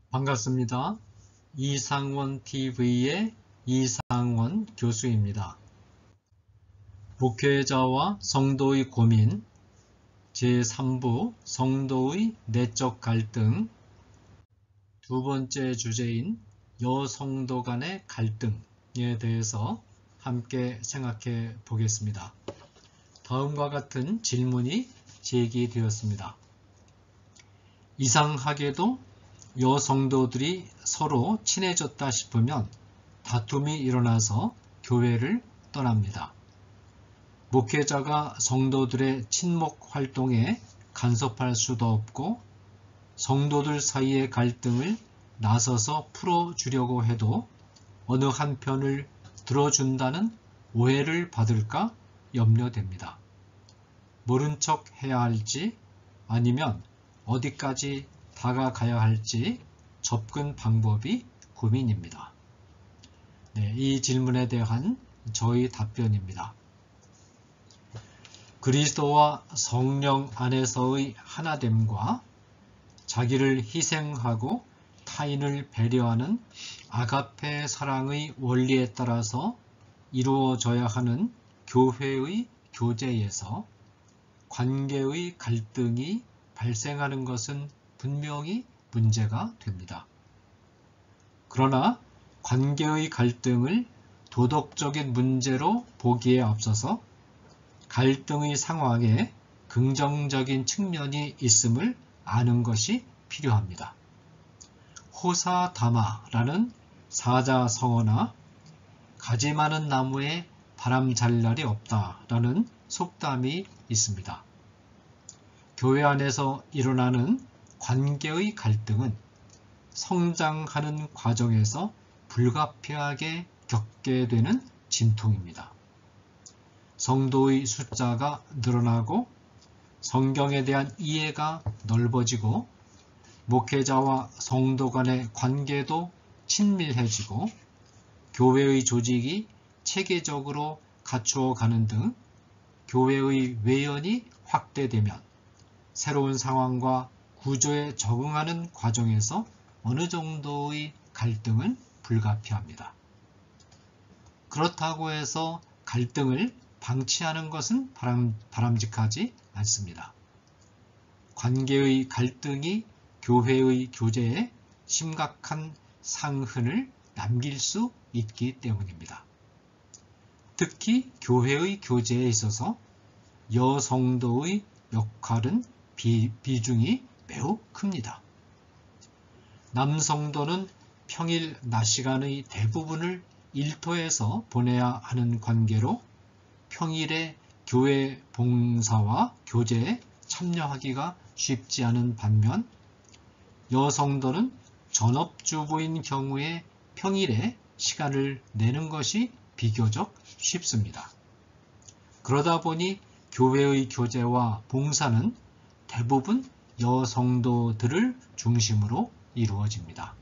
반갑습니다. 이상원 TV의 이상원 교수입니다. 목회자와 성도의 고민 제3부 성도의 내적 갈등 두 번째 주제인 여성도 간의 갈등에 대해서 함께 생각해 보겠습니다. 다음과 같은 질문이 제기되었습니다. 이상하게도 여성도들이 서로 친해졌다 싶으면 다툼이 일어나서 교회를 떠납니다. 목회자가 성도들의 친목 활동에 간섭할 수도 없고 성도들 사이의 갈등을 나서서 풀어주려고 해도 어느 한편을 들어준다는 오해를 받을까 염려됩니다. 모른 척 해야 할지 아니면 어디까지 다가가야 할지 접근 방법이 고민입니다. 이 질문에 대한 저의 답변입니다. 그리스도와 성령 안에서의 하나됨과 자기를 희생하고 타인을 배려하는 아가페 사랑의 원리에 따라서 이루어져야 하는 교회의 교제에서 관계의 갈등이 발생하는 것은 분명히 문제가 됩니다. 그러나 관계의 갈등을 도덕적인 문제로 보기에 앞서서 갈등의 상황에 긍정적인 측면이 있음을 아는 것이 필요합니다. 호사다마라는 사자성어나 가지 많은 나무에 바람 잘 날이 없다라는 속담이 있습니다. 교회 안에서 일어나는 관계의 갈등은 성장하는 과정에서 불가피하게 겪게 되는 진통입니다. 성도의 숫자가 늘어나고 성경에 대한 이해가 넓어지고 목회자와 성도 간의 관계도 친밀해지고 교회의 조직이 체계적으로 갖추어가는 등 교회의 외연이 확대되면 새로운 상황과 구조에 적응하는 과정에서 어느 정도의 갈등은 불가피합니다. 그렇다고 해서 갈등을 방치하는 것은 바람직하지 않습니다. 관계의 갈등이 교회의 교제에 심각한 상흔을 남길 수 있기 때문입니다. 특히 교회의 교제에 있어서 여성도의 역할은 비중이 매우 큽니다. 남성도는 평일 낮 시간의 대부분을 일터에서 보내야 하는 관계로 평일에 교회 봉사와 교제에 참여하기가 쉽지 않은 반면 여성도는 전업주부인 경우에 평일에 시간을 내는 것이 비교적 쉽습니다. 그러다 보니 교회의 교제와 봉사는 대부분 여성도들을 중심으로 이루어집니다.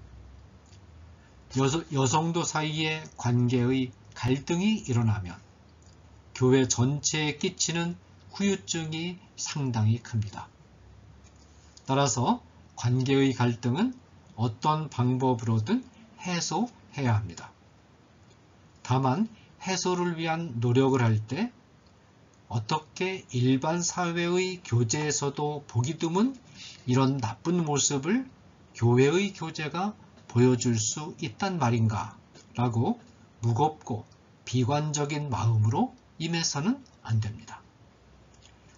여성도 사이의 관계의 갈등이 일어나면 교회 전체에 끼치는 후유증이 상당히 큽니다. 따라서 관계의 갈등은 어떤 방법으로든 해소해야 합니다. 다만 해소를 위한 노력을 할 때 어떻게 일반 사회의 교제에서도 보기 드문 이런 나쁜 모습을 교회의 교제가 보여줄 수 있단 말인가 라고 무겁고 비관적인 마음으로 임해서는 안 됩니다.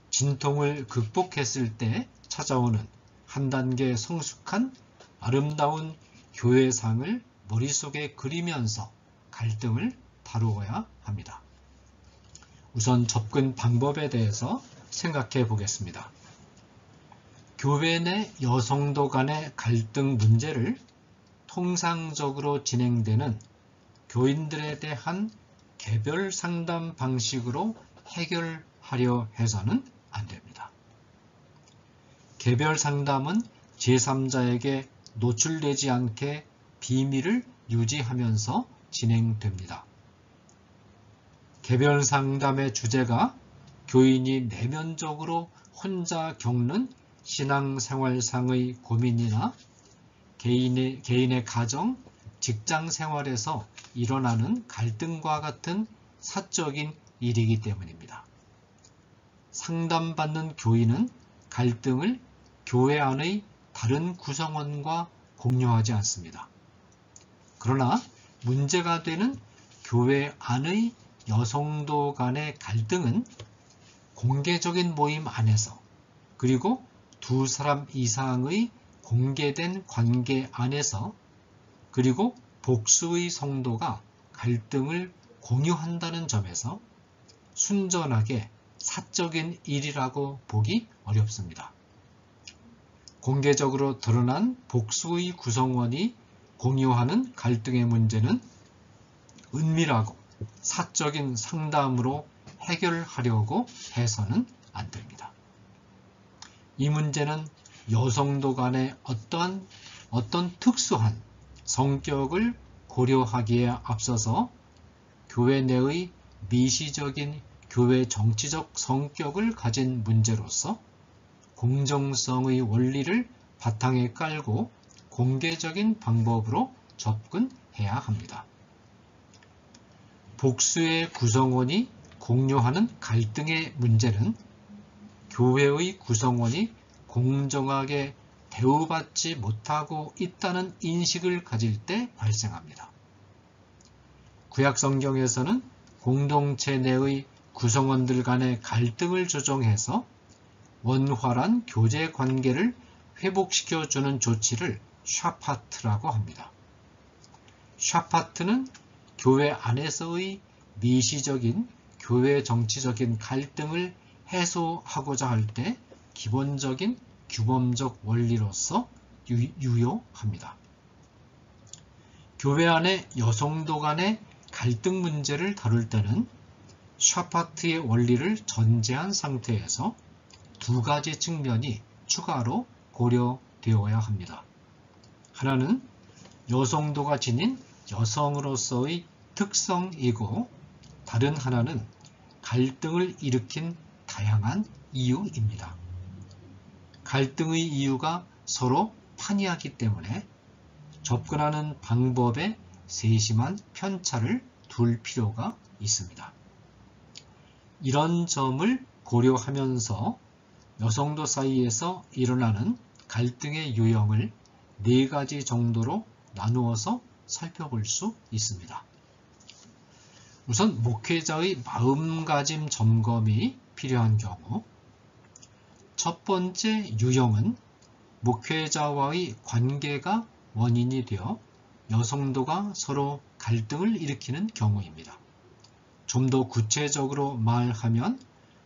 진통을 극복했을 때 찾아오는 한 단계 성숙한 아름다운 교회상을 머릿속에 그리면서 갈등을 다루어야 합니다. 우선 접근 방법에 대해서 생각해 보겠습니다. 교회 내 여성도 간의 갈등 문제를 통상적으로 진행되는 교인들에 대한 개별 상담 방식으로 해결하려 해서는 안 됩니다. 개별 상담은 제3자에게 노출되지 않게 비밀을 유지하면서 진행됩니다. 개별 상담의 주제가 교인이 내면적으로 혼자 겪는 신앙생활상의 고민이나 개인의 가정, 직장 생활에서 일어나는 갈등과 같은 사적인 일이기 때문입니다. 상담받는 교인은 갈등을 교회 안의 다른 구성원과 공유하지 않습니다. 그러나 문제가 되는 교회 안의 여성도 간의 갈등은 공개적인 모임 안에서 그리고 두 사람 이상의 공개된 관계 안에서 그리고 복수의 성도가 갈등을 공유한다는 점에서 순전하게 사적인 일이라고 보기 어렵습니다. 공개적으로 드러난 복수의 구성원이 공유하는 갈등의 문제는 은밀하고 사적인 상담으로 해결하려고 해서는 안 됩니다. 이 문제는 여성도 간의 어떤 특수한 성격을 고려하기에 앞서서 교회 내의 미시적인 교회 정치적 성격을 가진 문제로서 공정성의 원리를 바탕에 깔고 공개적인 방법으로 접근해야 합니다. 복수의 구성원이 공유하는 갈등의 문제는 교회의 구성원이 공정하게 대우받지 못하고 있다는 인식을 가질 때 발생합니다. 구약 성경에서는 공동체 내의 구성원들 간의 갈등을 조정해서 원활한 교제 관계를 회복시켜주는 조치를 샤파트라고 합니다. 샤파트는 교회 안에서의 미시적인 교회 정치적인 갈등을 해소하고자 할 때 기본적인 규범적 원리로서 유효합니다. 교회 안의 여성도 간의 갈등 문제를 다룰 때는 샤파트의 원리를 전제한 상태에서 두 가지 측면이 추가로 고려되어야 합니다. 하나는 여성도가 지닌 여성으로서의 특성이고 다른 하나는 갈등을 일으킨 다양한 이유입니다. 갈등의 이유가 서로 판이하기 때문에 접근하는 방법에 세심한 편차를 둘 필요가 있습니다. 이런 점을 고려하면서 여성도 사이에서 일어나는 갈등의 유형을 4가지 정도로 나누어서 살펴볼 수 있습니다. 우선 목회자의 마음가짐 점검이 필요한 경우 첫 번째 유형은 목회자와의 관계가 원인이 되어 여성도가 서로 갈등을 일으키는 경우입니다. 좀 더 구체적으로 말하면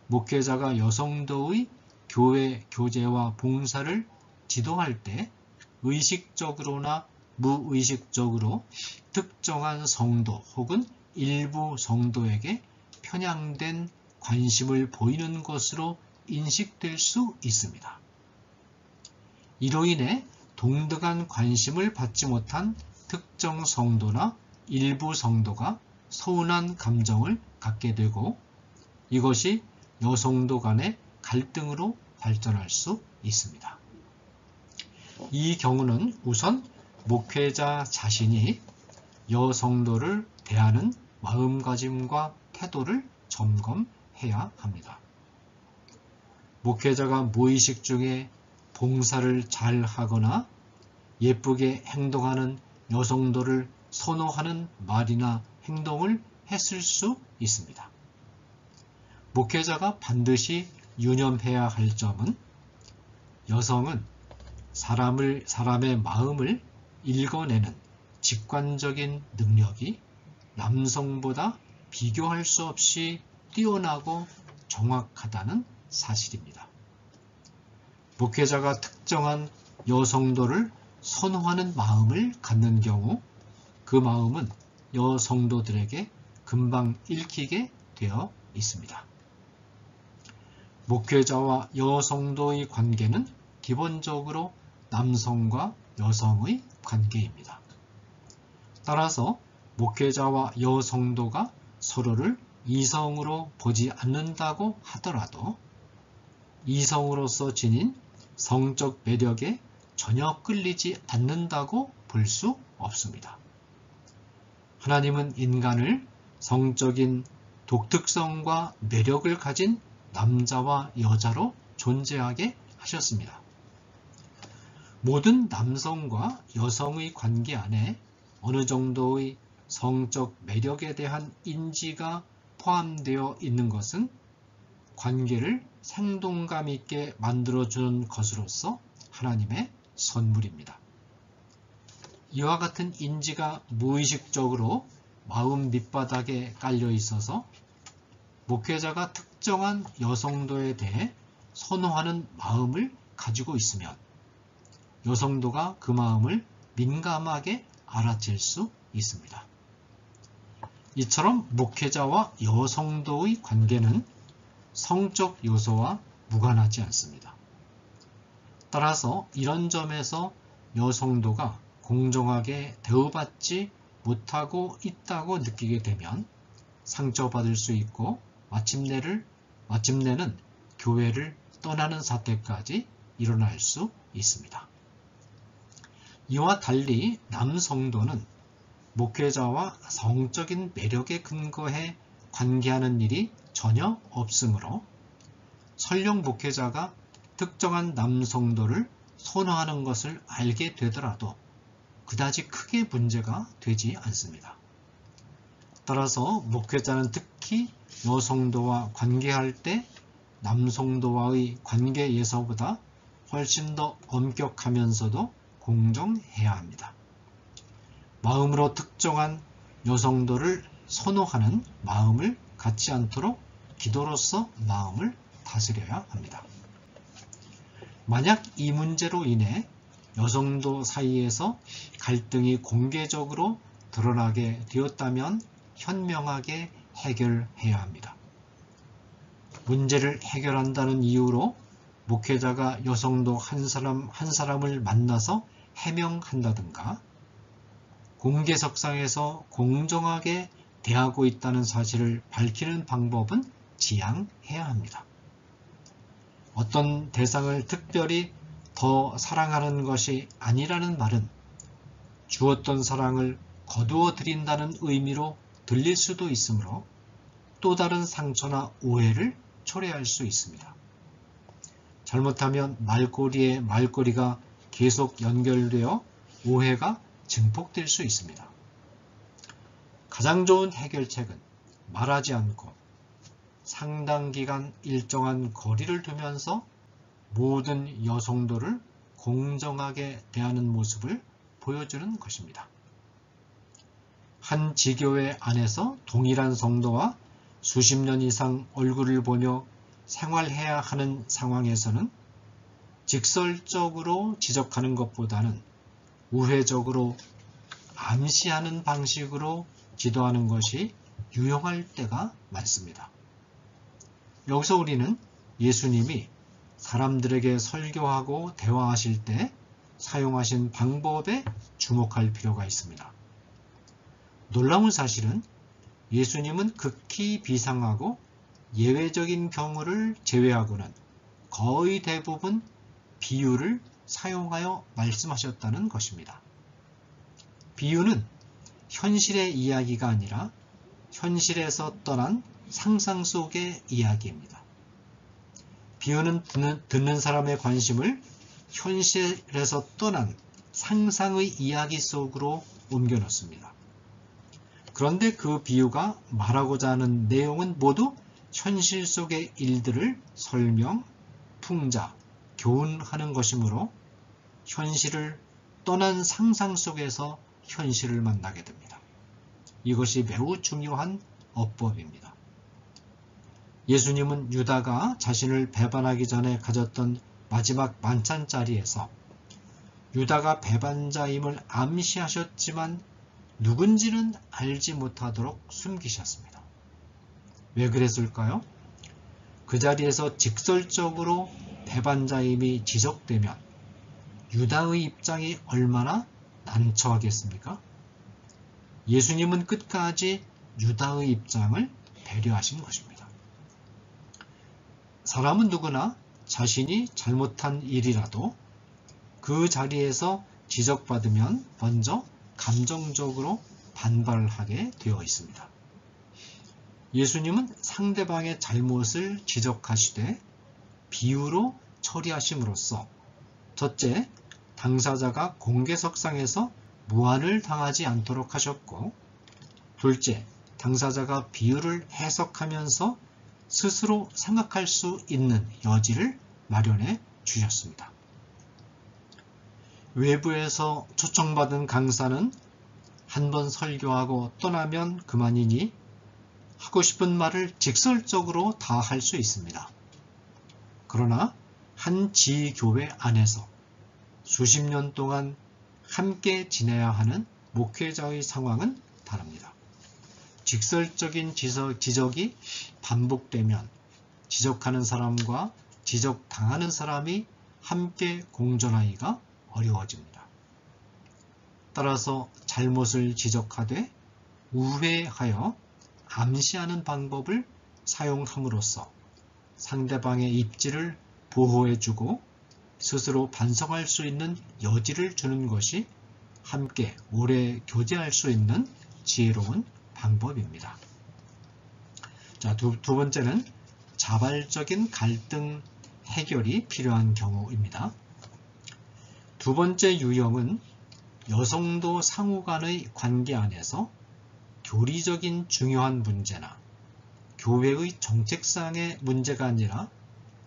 목회자가 여성도의 교회 교제와 봉사를 지도할 때 의식적으로나 무의식적으로 특정한 성도 혹은 일부 성도에게 편향된 관심을 보이는 것으로 인식될 수 있습니다. 이로 인해 동등한 관심을 받지 못한 특정 성도나 일부 성도가 서운한 감정을 갖게 되고 이것이 여성도 간의 갈등으로 발전할 수 있습니다. 이 경우는 우선 목회자 자신이 여성도를 대하는 마음가짐과 태도를 점검해야 합니다. 목회자가 무의식 중에 봉사를 잘 하거나 예쁘게 행동하는 여성도를 선호하는 말이나 행동을 했을 수 있습니다. 목회자가 반드시 유념해야 할 점은 여성은 사람의 마음을 읽어내는 직관적인 능력이 남성보다 비교할 수 없이 뛰어나고 정확하다는 사실입니다. 목회자가 특정한 여성도를 선호하는 마음을 갖는 경우 그 마음은 여성도들에게 금방 읽히게 되어 있습니다. 목회자와 여성도의 관계는 기본적으로 남성과 여성의 관계입니다. 따라서 목회자와 여성도가 서로를 이성으로 보지 않는다고 하더라도 이성으로서 지닌 성적 매력에 전혀 끌리지 않는다고 볼 수 없습니다. 하나님은 인간을 성적인 독특성과 매력을 가진 남자와 여자로 존재하게 하셨습니다. 모든 남성과 여성의 관계 안에 어느 정도의 성적 매력에 대한 인지가 포함되어 있는 것은 관계를 생동감 있게 만들어주는 것으로서 하나님의 선물입니다. 이와 같은 인지가 무의식적으로 마음 밑바닥에 깔려 있어서 목회자가 특정한 여성도에 대해 선호하는 마음을 가지고 있으면 여성도가 그 마음을 민감하게 알아챌 수 있습니다. 이처럼 목회자와 여성도의 관계는 성적 요소와 무관하지 않습니다. 따라서 이런 점에서 여성도가 공정하게 대우받지 못하고 있다고 느끼게 되면 상처받을 수 있고 마침내는 교회를 떠나는 사태까지 일어날 수 있습니다. 이와 달리 남성도는 목회자와 성적인 매력에 근거해 관계하는 일이 전혀 없으므로 설령 목회자가 특정한 남성도를 선호하는 것을 알게 되더라도 그다지 크게 문제가 되지 않습니다. 따라서 목회자는 특히 여성도와 관계할 때 남성도와의 관계 예서보다 훨씬 더 엄격하면서도 공정해야 합니다. 마음으로 특정한 여성도를 선호하는 마음을 갖지 않도록 기도로서 마음을 다스려야 합니다. 만약 이 문제로 인해 여성도 사이에서 갈등이 공개적으로 드러나게 되었다면 현명하게 해결해야 합니다. 문제를 해결한다는 이유로 목회자가 여성도 한 사람을 만나서 해명한다든가 공개석상에서 공정하게 대하고 있다는 사실을 밝히는 방법은 지양해야 합니다. 어떤 대상을 특별히 더 사랑하는 것이 아니라는 말은 주었던 사랑을 거두어 드린다는 의미로 들릴 수도 있으므로 또 다른 상처나 오해를 초래할 수 있습니다. 잘못하면 말꼬리에 말꼬리가 계속 연결되어 오해가 증폭될 수 있습니다. 가장 좋은 해결책은 말하지 않고 상당 기간 일정한 거리를 두면서 모든 여성도를 공정하게 대하는 모습을 보여주는 것입니다. 한 지교회 안에서 동일한 성도와 수십 년 이상 얼굴을 보며 생활해야 하는 상황에서는 직설적으로 지적하는 것보다는 우회적으로 암시하는 방식으로 지도하는 것이 유용할 때가 많습니다. 여기서 우리는 예수님이 사람들에게 설교하고 대화하실 때 사용하신 방법에 주목할 필요가 있습니다. 놀라운 사실은 예수님은 극히 비상하고 예외적인 경우를 제외하고는 거의 대부분 비유를 사용하여 말씀하셨다는 것입니다. 비유는 현실의 이야기가 아니라 현실에서 떠난 상상 속의 이야기입니다. 비유는 듣는 사람의 관심을 현실에서 떠난 상상의 이야기 속으로 옮겨 놓습니다. 그런데 그 비유가 말하고자 하는 내용은 모두 현실 속의 일들을 설명, 풍자, 교훈하는 것이므로 현실을 떠난 상상 속에서 현실을 만나게 됩니다. 이것이 매우 중요한 어법입니다. 예수님은 유다가 자신을 배반하기 전에 가졌던 마지막 만찬 자리에서 유다가 배반자임을 암시하셨지만 누군지는 알지 못하도록 숨기셨습니다. 왜 그랬을까요? 그 자리에서 직설적으로 배반자임이 지적되면 유다의 입장이 얼마나 난처하겠습니까? 예수님은 끝까지 유다의 입장을 배려하신 것입니다. 사람은 누구나 자신이 잘못한 일이라도 그 자리에서 지적받으면 먼저 감정적으로 반발하게 되어 있습니다. 예수님은 상대방의 잘못을 지적하시되 비유로 처리하심으로써 첫째, 당사자가 공개석상에서 무안을 당하지 않도록 하셨고, 둘째, 당사자가 비유를 해석하면서 스스로 생각할 수 있는 여지를 마련해 주셨습니다. 외부에서 초청받은 강사는 한 번 설교하고 떠나면 그만이니 하고 싶은 말을 직설적으로 다 할 수 있습니다. 그러나 한 지교회 안에서 수십 년 동안 함께 지내야 하는 목회자의 상황은 다릅니다. 직설적인 지적이 반복되면 지적하는 사람과 지적당하는 사람이 함께 공존하기가 어려워집니다. 따라서 잘못을 지적하되 우회하여 암시하는 방법을 사용함으로써 상대방의 입지를 보호해주고 스스로 반성할 수 있는 여지를 주는 것이 함께 오래 교제할 수 있는 지혜로운 방법입니다. 자, 두 번째는 자발적인 갈등 해결이 필요한 경우입니다. 두 번째 유형은 여성도 상호 간의 관계 안에서 교리적인 중요한 문제나 교회의 정책상의 문제가 아니라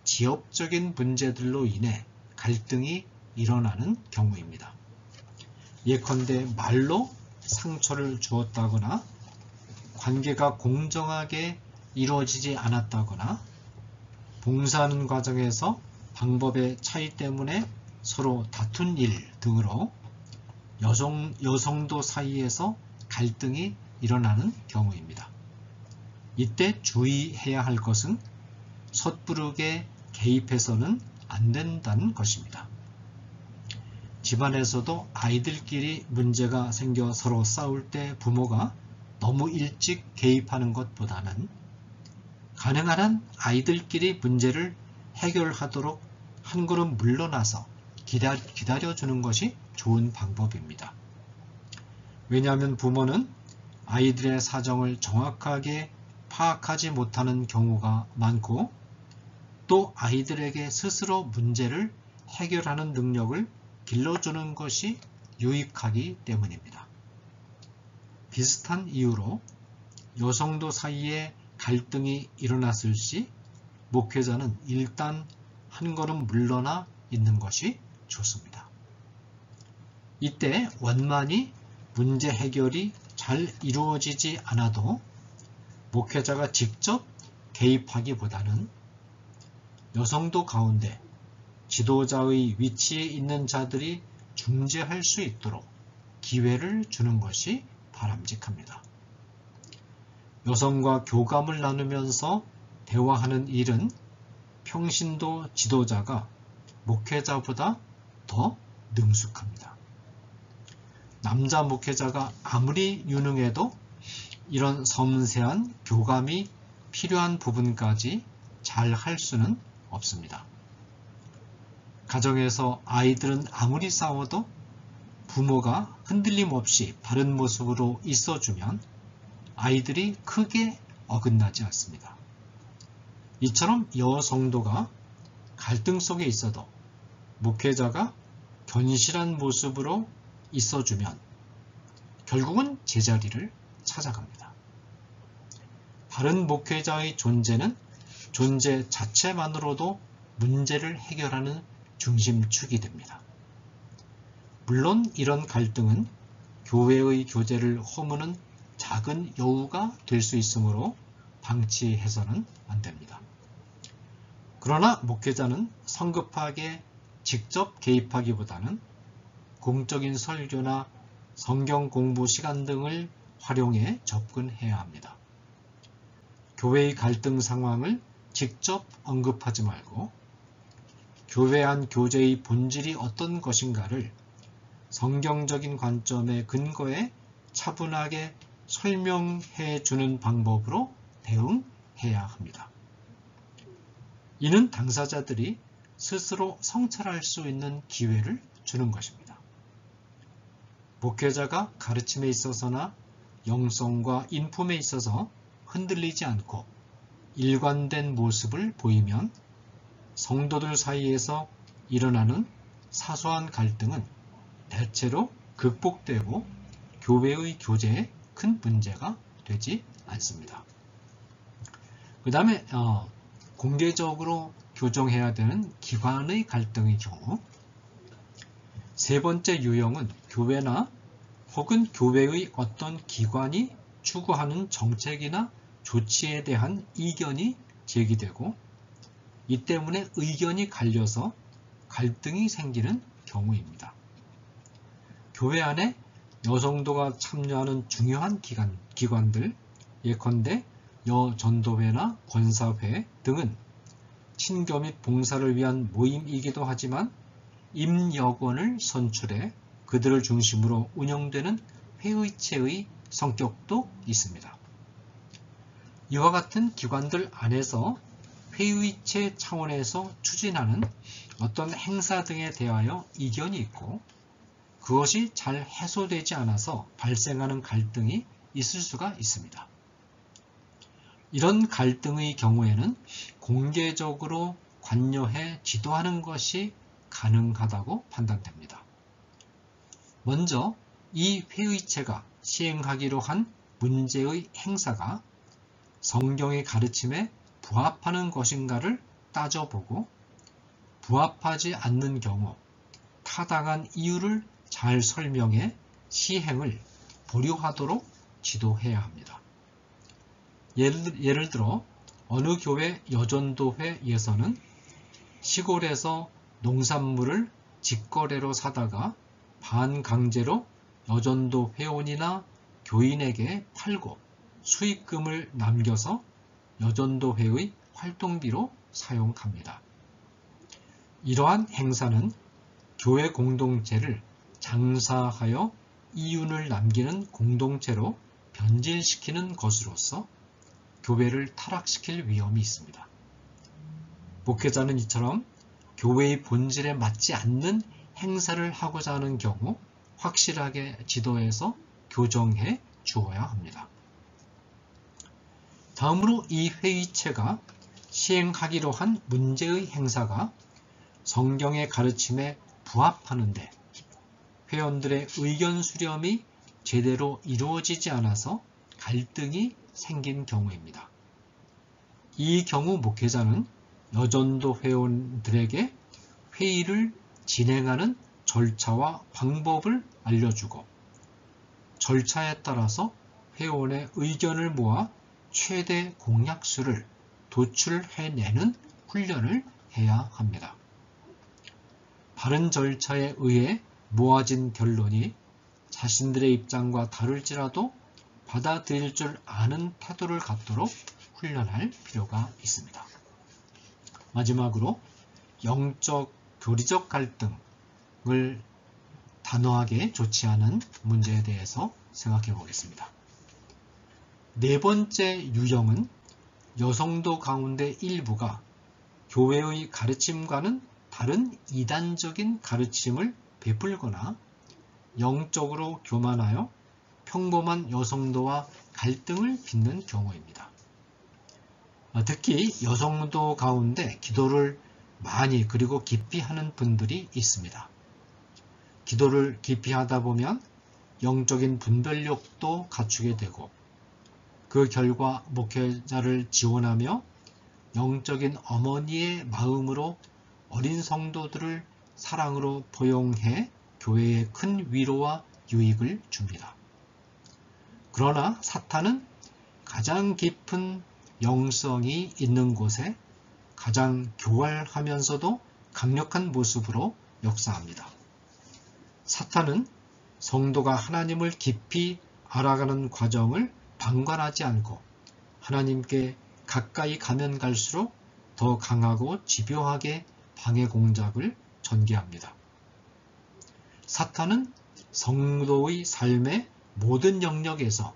지역적인 문제들로 인해 갈등이 일어나는 경우입니다. 예컨대 말로 상처를 주었다거나 관계가 공정하게 이루어지지 않았다거나 봉사하는 과정에서 방법의 차이 때문에 서로 다툰 일 등으로 여성도 사이에서 갈등이 일어나는 경우입니다. 이때 주의해야 할 것은 섣부르게 개입해서는 안 된다는 것입니다. 집안에서도 아이들끼리 문제가 생겨 서로 싸울 때 부모가 너무 일찍 개입하는 것보다는 가능한 한 아이들끼리 문제를 해결하도록 한 걸음 물러나서 기다려주는 것이 좋은 방법입니다. 왜냐하면 부모는 아이들의 사정을 정확하게 파악하지 못하는 경우가 많고 또 아이들에게 스스로 문제를 해결하는 능력을 길러주는 것이 유익하기 때문입니다. 비슷한 이유로 여성도 사이에 갈등이 일어났을 시 목회자는 일단 한 걸음 물러나 있는 것이 좋습니다. 이때 원만히 문제 해결이 잘 이루어지지 않아도 목회자가 직접 개입하기보다는 여성도 가운데 지도자의 위치에 있는 자들이 중재할 수 있도록 기회를 주는 것이 바람직합니다. 여성과 교감을 나누면서 대화하는 일은 평신도 지도자가 목회자보다 더 능숙합니다. 남자 목회자가 아무리 유능해도 이런 섬세한 교감이 필요한 부분까지 잘 할 수는 없습니다. 가정에서 아이들은 아무리 싸워도 부모가 흔들림 없이 바른 모습으로 있어주면 아이들이 크게 어긋나지 않습니다. 이처럼 여성도가 갈등 속에 있어도 목회자가 견실한 모습으로 있어주면 결국은 제자리를 찾아갑니다. 바른 목회자의 존재는 존재 자체만으로도 문제를 해결하는 중심축이 됩니다. 물론 이런 갈등은 교회의 교제를 허무는 작은 여우가 될 수 있으므로 방치해서는 안 됩니다. 그러나 목회자는 성급하게 직접 개입하기보다는 공적인 설교나 성경 공부 시간 등을 활용해 접근해야 합니다. 교회의 갈등 상황을 직접 언급하지 말고 교회 안 교제의 본질이 어떤 것인가를 성경적인 관점에 근거해 차분하게 설명해 주는 방법으로 대응해야 합니다. 이는 당사자들이 스스로 성찰할 수 있는 기회를 주는 것입니다. 목회자가 가르침에 있어서나 영성과 인품에 있어서 흔들리지 않고 일관된 모습을 보이면 성도들 사이에서 일어나는 사소한 갈등은 대체로 극복되고 교회의 교제에 큰 문제가 되지 않습니다. 그 다음에 공개적으로 교정해야 되는 기관의 갈등의 경우, 세 번째 유형은 교회나 혹은 교회의 어떤 기관이 추구하는 정책이나 조치에 대한 이견이 제기되고 이 때문에 의견이 갈려서 갈등이 생기는 경우입니다. 교회 안에 여성도가 참여하는 중요한 기관들, 예컨대 여전도회나 권사회 등은 친교 및 봉사를 위한 모임이기도 하지만 임역원을 선출해 그들을 중심으로 운영되는 회의체의 성격도 있습니다. 이와 같은 기관들 안에서 회의체 차원에서 추진하는 어떤 행사 등에 대하여 이견이 있고 그것이 잘 해소되지 않아서 발생하는 갈등이 있을 수가 있습니다. 이런 갈등의 경우에는 공개적으로 관여해 지도하는 것이 가능하다고 판단됩니다. 먼저 이 회의체가 시행하기로 한 문제의 행사가 성경의 가르침에 부합하는 것인가를 따져보고 부합하지 않는 경우 타당한 이유를 잘 설명해 시행을 보류하도록 지도해야 합니다. 예를 들어 어느 교회 여전도회에서는 시골에서 농산물을 직거래로 사다가 반강제로 여전도 회원이나 교인에게 팔고 수익금을 남겨서 여전도회의 활동비로 사용합니다. 이러한 행사는 교회 공동체를 장사하여 이윤을 남기는 공동체로 변질시키는 것으로서 교회를 타락시킬 위험이 있습니다. 목회자는 이처럼 교회의 본질에 맞지 않는 행사를 하고자 하는 경우 확실하게 지도해서 교정해 주어야 합니다. 다음으로 이 회의체가 시행하기로 한 문제의 행사가 성경의 가르침에 부합하는데 회원들의 의견 수렴이 제대로 이루어지지 않아서 갈등이 생긴 경우입니다. 이 경우 목회자는 여전도 회원들에게 회의를 진행하는 절차와 방법을 알려주고 절차에 따라서 회원의 의견을 모아 최대 공약수를 도출해내는 훈련을 해야 합니다. 바른 절차에 의해 모아진 결론이 자신들의 입장과 다를지라도 받아들일 줄 아는 태도를 갖도록 훈련할 필요가 있습니다. 마지막으로 영적, 교리적 갈등을 단호하게 조치하는 문제에 대해서 생각해 보겠습니다. 네 번째 유형은 여성도 가운데 일부가 교회의 가르침과는 다른 이단적인 가르침을 베풀거나 영적으로 교만하여 평범한 여성도와 갈등을 빚는 경우입니다. 특히 여성도 가운데 기도를 많이 그리고 깊이 하는 분들이 있습니다. 기도를 깊이 하다 보면 영적인 분별력도 갖추게 되고 그 결과 목회자를 지원하며 영적인 어머니의 마음으로 어린 성도들을 사랑으로 포용해 교회에 큰 위로와 유익을 줍니다. 그러나 사탄은 가장 깊은 영성이 있는 곳에 가장 교활하면서도 강력한 모습으로 역사합니다. 사탄은 성도가 하나님을 깊이 알아가는 과정을 방관하지 않고 하나님께 가까이 가면 갈수록 더 강하고 집요하게 방해 공작을 전개합니다. 사탄은 성도의 삶의 모든 영역에서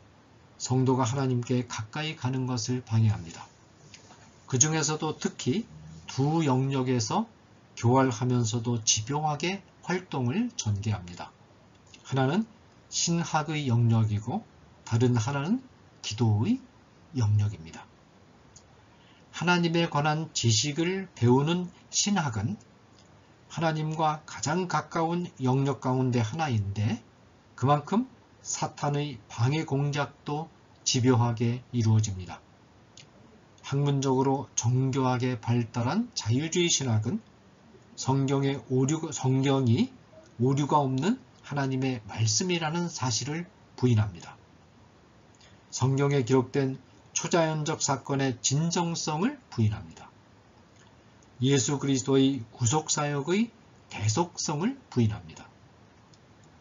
성도가 하나님께 가까이 가는 것을 방해합니다. 그 중에서도 특히 두 영역에서 교활하면서도 집요하게 활동을 전개합니다. 하나는 신학의 영역이고 다른 하나는 기도의 영역입니다. 하나님에 관한 지식을 배우는 신학은 하나님과 가장 가까운 영역 가운데 하나인데 그만큼 사탄의 방해 공작도 집요하게 이루어집니다. 학문적으로 정교하게 발달한 자유주의 신학은 성경이 오류가 없는 하나님의 말씀이라는 사실을 부인합니다. 성경에 기록된 초자연적 사건의 진정성을 부인합니다. 예수 그리스도의 구속사역의 대속성을 부인합니다.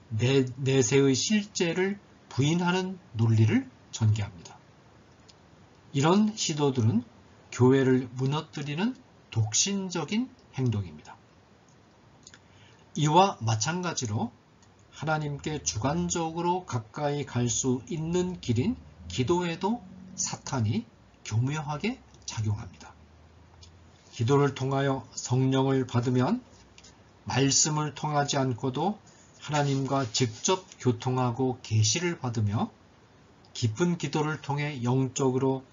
내세의 실제를 부인하는 논리를 전개합니다. 이런 시도들은 교회를 무너뜨리는 독신적인 행동입니다. 이와 마찬가지로 하나님께 주관적으로 가까이 갈 수 있는 길인 기도에도 사탄이 교묘하게 작용합니다. 기도를 통하여 성령을 받으면 말씀을 통하지 않고도 하나님과 직접 교통하고 계시를 받으며 깊은 기도를 통해 영적으로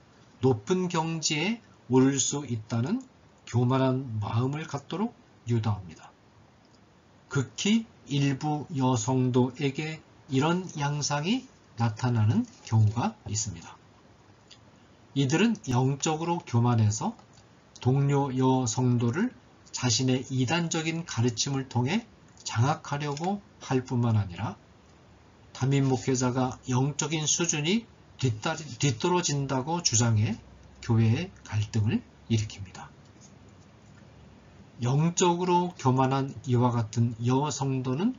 높은 경지에 오를 수 있다는 교만한 마음을 갖도록 유도합니다. 극히 일부 여성도에게 이런 양상이 나타나는 경우가 있습니다. 이들은 영적으로 교만해서 동료 여성도를 자신의 이단적인 가르침을 통해 장악하려고 할 뿐만 아니라 담임 목회자가 영적인 수준이 뒤떨어진다고 주장해 교회의 갈등을 일으킵니다. 영적으로 교만한 이와 같은 여성도는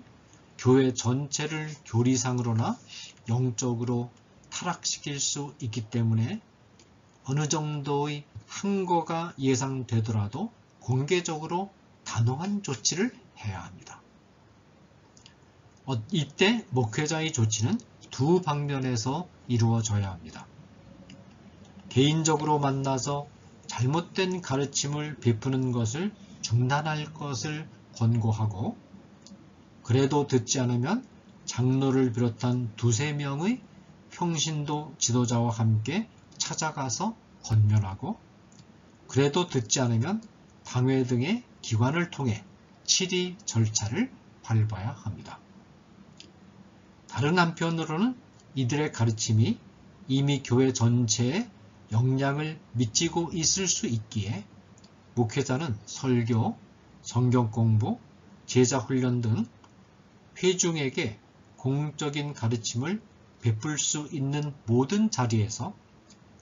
교회 전체를 교리상으로나 영적으로 타락시킬 수 있기 때문에 어느 정도의 항거가 예상되더라도 공개적으로 단호한 조치를 해야 합니다. 이때 목회자의 조치는 두 방면에서 이루어져야 합니다. 개인적으로 만나서 잘못된 가르침을 베푸는 것을 중단할 것을 권고하고 그래도 듣지 않으면 장로를 비롯한 두세 명의 평신도 지도자와 함께 찾아가서 권면하고 그래도 듣지 않으면 당회 등의 기관을 통해 치리 절차를 밟아야 합니다. 다른 한편으로는 이들의 가르침이 이미 교회 전체에 영향을 미치고 있을 수 있기에 목회자는 설교, 성경 공부, 제자 훈련 등 회중에게 공적인 가르침을 베풀 수 있는 모든 자리에서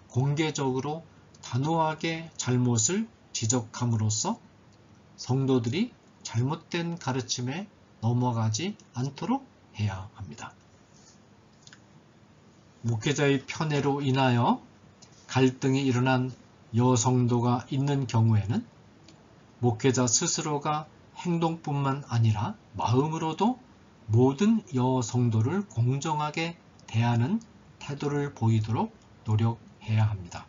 공개적으로 단호하게 잘못을 지적함으로써 성도들이 잘못된 가르침에 넘어가지 않도록 해야 합니다. 목회자의 편애로 인하여 갈등이 일어난 여성도가 있는 경우에는 목회자 스스로가 행동뿐만 아니라 마음으로도 모든 여성도를 공정하게 대하는 태도를 보이도록 노력해야 합니다.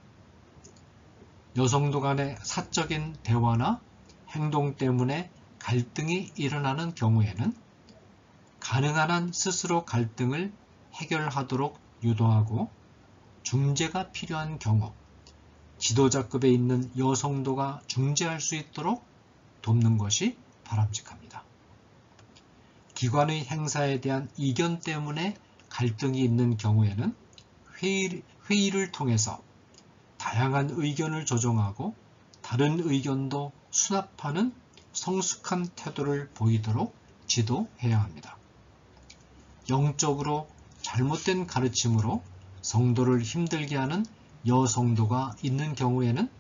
여성도 간의 사적인 대화나 행동 때문에 갈등이 일어나는 경우에는 가능한 한 스스로 갈등을 해결하도록 유도하고 중재가 필요한 경우 지도자급에 있는 여성도가 중재할 수 있도록 돕는 것이 바람직합니다. 기관의 행사에 대한 이견 때문에 갈등이 있는 경우에는 회의를 통해서 다양한 의견을 조정하고 다른 의견도 수납하는 성숙한 태도를 보이도록 지도해야 합니다. 영적으로 잘못된 가르침으로 성도를 힘들게 하는 여성도가 있는 경우에는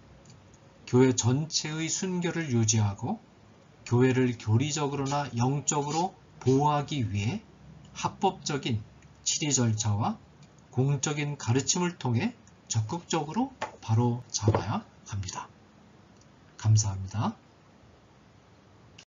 교회 전체의 순결을 유지하고 교회를 교리적으로나 영적으로 보호하기 위해 합법적인 치리 절차와 공적인 가르침을 통해 적극적으로 바로잡아야 합니다. 감사합니다.